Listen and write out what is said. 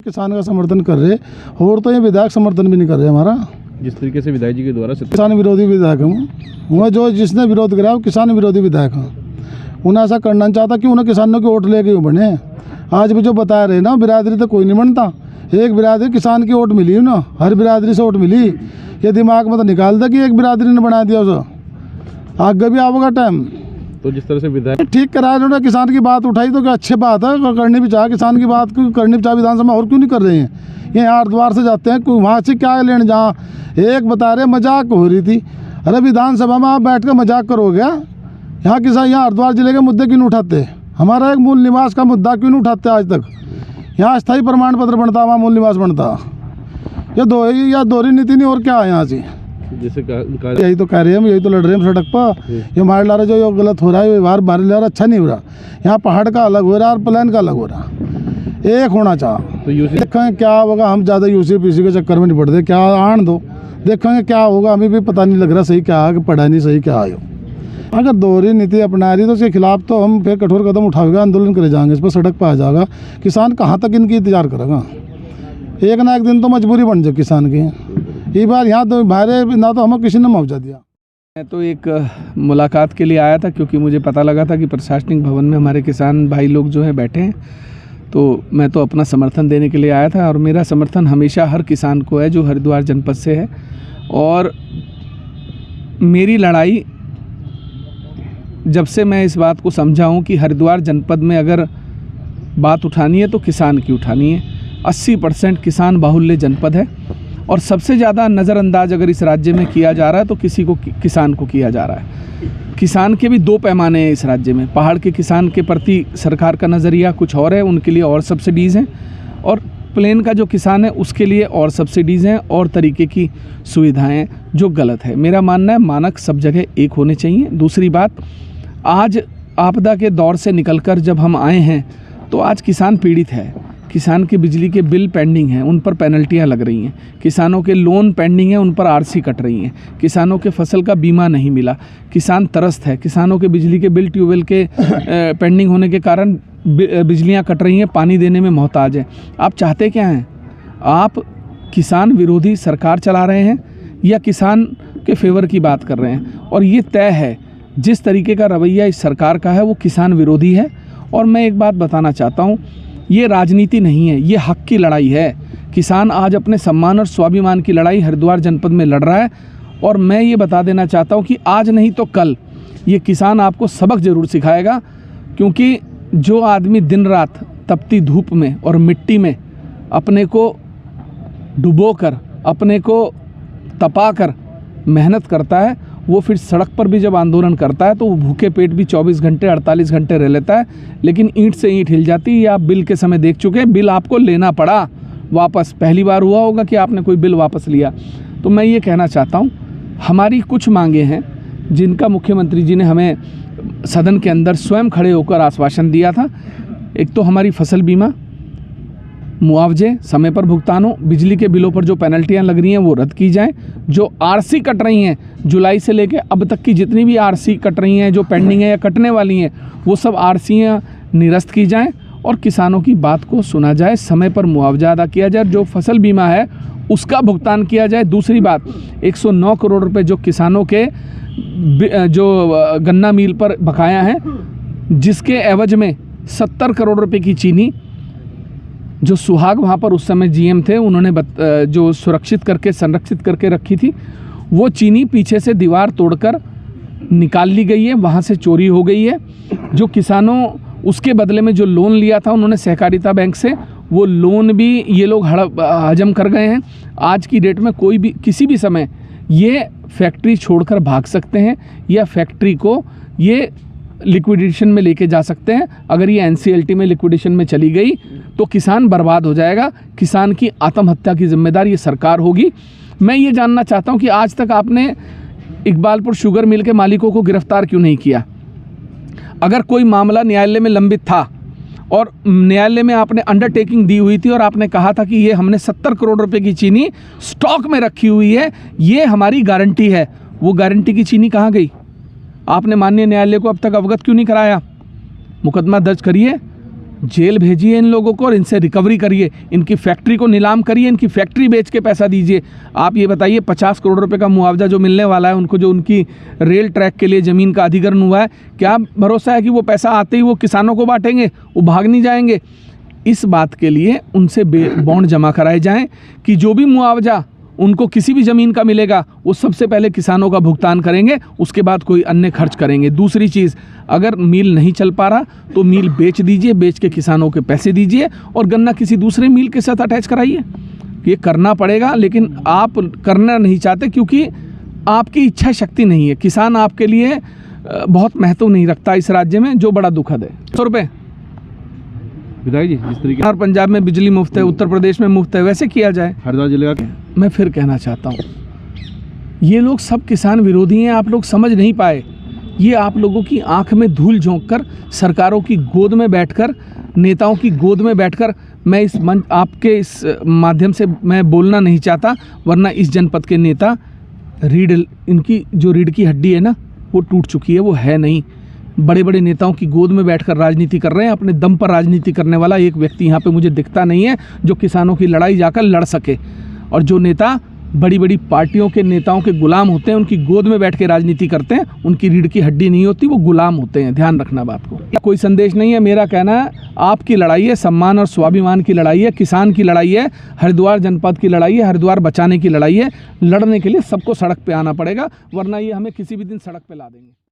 किसान का समर्थन कर रहे और तो ये विधायक समर्थन भी नहीं कर रहे हमारा। जिस तरीके से विधायक जी के द्वारा किसान विरोधी विधायक हूँ मैं, जो जिसने विरोध करा वो किसान विरोधी विधायक हूँ। उन्हें ऐसा करना चाहता कि उन्हें किसानों के वोट लेके बने। आज भी जो बता रहे ना, बिरादरी तो कोई नहीं बनता, एक बिरादरी किसान की वोट मिली ना, हर बिरादरी से वोट मिली। ये दिमाग में तो निकाल दे कि एक बिरादरी ने बना दिया उसे। आगे भी आवेगा टाइम। तो जिस तरह से विधायक ठीक कराया उन्होंने, किसान की बात उठाई तो क्या अच्छी बात है, करनी भी चाहिए किसान की बात, क्यों करनी भी चाहिए। विधानसभा और क्यों नहीं कर रहे हैं? ये हरिद्वार से जाते हैं, कोई वहाँ से क्या लेने, जहाँ एक बता रहे मजाक हो रही थी। अरे विधानसभा में आप बैठ कर मजाक करोगे? यहाँ किसान, यहाँ हरिद्वार जिले के मुद्दे क्यों नहीं उठाते? हमारा एक मूल निवास का मुद्दा क्यों नहीं उठाते आज तक? यहाँ स्थायी प्रमाण पत्र बनता, वहाँ मूल निवास बनता। ये दोहरी नीति नहीं, और क्या है यहाँ से? जैसे यही तो कह रहे हैं, यही तो लड़ रहे हैं सड़क पर। ये हमारे ला रहे जो ये गलत हो रहा है, व्यवहार हमारे ला अच्छा नहीं हो रहा। यहाँ पहाड़ का अलग हो रहा है और प्लान का अलग हो रहा, एक होना चाह। तो यूसी देखेंगे क्या होगा। हम ज़्यादा यूसी पीसी के चक्कर में नहीं पड़ते, क्या आन दो, देखेंगे क्या होगा। हमें भी पता नहीं लग रहा सही क्या है, कि पढ़ा नहीं सही क्या आयो। अगर दोहरी नीति अपना रही तो उसके खिलाफ तो हम फिर कठोर कदम उठाएंगे, आंदोलन करे जाएंगे, इस पर सड़क पर आ जाएगा। किसान कहाँ तक इनकी इंतजार करेगा? एक ना एक दिन तो मजबूरी बन जाए किसान की। ये बार यहाँ तो हमारे ना तो हमें किसी ने मुआवजा दिया। मैं तो एक मुलाकात के लिए आया था, क्योंकि मुझे पता लगा था कि प्रशासनिक भवन में हमारे किसान भाई लोग जो है बैठे हैं। तो मैं तो अपना समर्थन देने के लिए आया था, और मेरा समर्थन हमेशा हर किसान को है जो हरिद्वार जनपद से है। और मेरी लड़ाई, जब से मैं इस बात को समझा हूँ कि हरिद्वार जनपद में अगर बात उठानी है तो किसान की उठानी है। 80% किसान बाहुल्य जनपद है, और सबसे ज़्यादा नज़रअंदाज अगर इस राज्य में किया जा रहा है तो किसान को किया जा रहा है। किसान के भी दो पैमाने हैं इस राज्य में। पहाड़ के किसान के प्रति सरकार का नज़रिया कुछ और है, उनके लिए और सब्सिडीज़ हैं, और प्लेन का जो किसान है उसके लिए और सब्सिडीज़ हैं और तरीके की सुविधाएं हैं, जो गलत है। मेरा मानना है मानक सब जगह एक होने चाहिए। दूसरी बात, आज आपदा के दौर से निकलकर जब हम आए हैं तो आज किसान पीड़ित है। किसान के बिजली के बिल पेंडिंग हैं, उन पर पेनल्टियां लग रही हैं। किसानों के लोन पेंडिंग हैं, उन पर आरसी कट रही हैं। किसानों के फसल का बीमा नहीं मिला, किसान त्रस्त है। किसानों के बिजली के बिल ट्यूबवेल के पेंडिंग होने के कारण बिजलियां कट रही हैं, पानी देने में मोहताज है। आप चाहते क्या हैं? आप किसान विरोधी सरकार चला रहे हैं या किसान के फेवर की बात कर रहे हैं? और ये तय है, जिस तरीके का रवैया इस सरकार का है वो किसान विरोधी है। और मैं एक बात बताना चाहता हूँ, ये राजनीति नहीं है, ये हक की लड़ाई है। किसान आज अपने सम्मान और स्वाभिमान की लड़ाई हरिद्वार जनपद में लड़ रहा है। और मैं ये बता देना चाहता हूँ कि आज नहीं तो कल ये किसान आपको सबक ज़रूर सिखाएगा, क्योंकि जो आदमी दिन रात तपती धूप में और मिट्टी में अपने को डुबोकर, अपने को तपाकर मेहनत करता है, वो फिर सड़क पर भी जब आंदोलन करता है तो वो भूखे पेट भी 24 घंटे 48 घंटे रह लेता है। लेकिन ईंट से ईंट हिल जाती है। ये आप बिल के समय देख चुके हैं, बिल आपको लेना पड़ा वापस। पहली बार हुआ होगा कि आपने कोई बिल वापस लिया। तो मैं ये कहना चाहता हूँ, हमारी कुछ मांगे हैं जिनका मुख्यमंत्री जी ने हमें सदन के अंदर स्वयं खड़े होकर आश्वासन दिया था। एक तो हमारी फसल बीमा, मुआवजे समय पर भुगतान हो, बिजली के बिलों पर जो पेनल्टियां लग रही हैं वो रद्द की जाएं, जो आरसी कट रही हैं जुलाई से लेके अब तक की जितनी भी आरसी कट रही हैं, जो पेंडिंग है या कटने वाली हैं, वो सब आरसीयां निरस्त की जाएं और किसानों की बात को सुना जाए, समय पर मुआवजा अदा किया जाए, जो फसल बीमा है उसका भुगतान किया जाए। दूसरी बात, 109 करोड़ रुपये जो किसानों के जो गन्ना मिल पर बकाया हैं, जिसके एवज में 70 करोड़ रुपये की चीनी जो सुहाग वहाँ पर उस समय जीएम थे उन्होंने जो सुरक्षित करके संरक्षित करके रखी थी, वो चीनी पीछे से दीवार तोड़कर निकाल ली गई है, वहाँ से चोरी हो गई है। जो किसानों उसके बदले में जो लोन लिया था उन्होंने सहकारिता बैंक से, वो लोन भी ये लोग हजम कर गए हैं। आज की डेट में कोई भी किसी भी समय ये फैक्ट्री छोड़कर भाग सकते हैं या फैक्ट्री को ये लिक्विडेशन में लेके जा सकते हैं। अगर ये एनसीएलटी में लिक्विडेशन में चली गई तो किसान बर्बाद हो जाएगा। किसान की आत्महत्या की जिम्मेदार ये सरकार होगी। मैं ये जानना चाहता हूँ कि आज तक आपने इकबालपुर शुगर मिल के मालिकों को गिरफ्तार क्यों नहीं किया? अगर कोई मामला न्यायालय में लंबित था और न्यायालय में आपने अंडरटेकिंग दी हुई थी और आपने कहा था कि ये हमने 70 करोड़ रुपए की चीनी स्टॉक में रखी हुई है, ये हमारी गारंटी है, वो गारंटी की चीनी कहाँ गई? आपने माननीय न्यायालय को अब तक अवगत क्यों नहीं कराया? मुकदमा दर्ज करिए, जेल भेजिए इन लोगों को और इनसे रिकवरी करिए, इनकी फैक्ट्री को नीलाम करिए, इनकी फैक्ट्री बेच के पैसा दीजिए। आप ये बताइए 50 करोड़ रुपए का मुआवजा जो मिलने वाला है उनको, जो उनकी रेल ट्रैक के लिए ज़मीन का अधिग्रहण हुआ है, क्या भरोसा है कि वो पैसा आते ही वो किसानों को बांटेंगे, वो भाग नहीं जाएंगे? इस बात के लिए उनसे बॉन्ड जमा कराए जाएं कि जो भी मुआवजा उनको किसी भी ज़मीन का मिलेगा वो सबसे पहले किसानों का भुगतान करेंगे, उसके बाद कोई अन्य खर्च करेंगे। दूसरी चीज़, अगर मिल नहीं चल पा रहा तो मिल बेच दीजिए, बेच के किसानों के पैसे दीजिए और गन्ना किसी दूसरे मिल के साथ अटैच कराइए। ये करना पड़ेगा, लेकिन आप करना नहीं चाहते क्योंकि आपकी इच्छा शक्ति नहीं है। किसान आपके लिए बहुत महत्व नहीं रखता इस राज्य में, जो बड़ा दुखद है। 100 रुपये विधायक जी, जिस तरीके और पंजाब में बिजली मुफ्त है, उत्तर प्रदेश में मुफ्त है, वैसे किया जाए। हरिद्वार जिले का, मैं फिर कहना चाहता हूँ, ये लोग सब किसान विरोधी हैं, आप लोग समझ नहीं पाए। ये आप लोगों की आंख में धूल झोंककर, सरकारों की गोद में बैठकर, नेताओं की गोद में बैठकर, मैं इस मंच आपके इस माध्यम से मैं बोलना नहीं चाहता, वरना इस जनपद के नेता इनकी जो रीढ़ की हड्डी है ना वो टूट चुकी है, वो है नहीं। बड़े बड़े नेताओं की गोद में बैठकर राजनीति कर रहे हैं, अपने दम पर राजनीति करने वाला एक व्यक्ति यहाँ पे मुझे दिखता नहीं है जो किसानों की लड़ाई जाकर लड़ सके। और जो नेता बड़ी बड़ी पार्टियों के नेताओं के गुलाम होते हैं, उनकी गोद में बैठ के राजनीति करते हैं, उनकी रीढ़ की हड्डी नहीं होती, वो गुलाम होते हैं। ध्यान रखना बात को। कोई संदेश नहीं है, मेरा कहना है आपकी लड़ाई है, सम्मान और स्वाभिमान की लड़ाई है, किसान की लड़ाई है, हरिद्वार जनपद की लड़ाई है, हरिद्वार बचाने की लड़ाई है। लड़ने के लिए सबको सड़क पे आना पड़ेगा, वरना ये हमें किसी भी दिन सड़क पे ला देंगे।